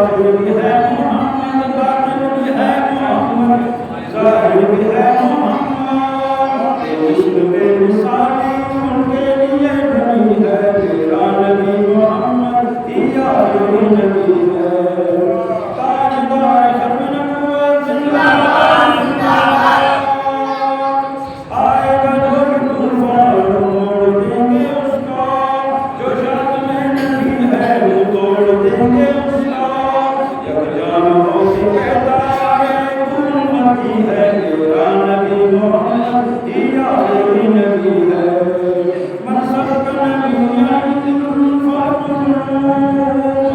ज़ाहिर भी है मोहम्मद, बातिन भी है मोहम्मद, ज़ाहिर भी है मोहम्मद। इश्क़ बेमिसाली उनके लिए बनी है, मेरा नबी मोहम्मद ही आखिरी नबी है। ताजदार खत्म नबूवत ज़िंदाबाद ज़िंदाबाद। आएगा जो तूफ़ान मोड़ देंगे उसका, जो शर्त में नहीं है वो तोड़ देंगे उसका। यकजान होके कहता है उम्मती है, मेरा नबी मोहम्मद ही आखिरी नबी है। मन सबका नबिय्यन फरमाऊं,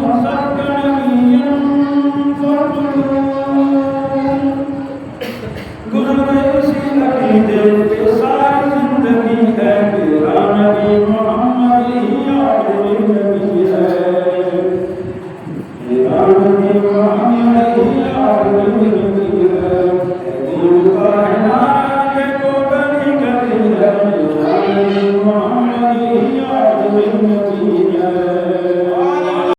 मन सबका नबिय्यन फरमाऊं। गुज़रे इसी अक़ीदे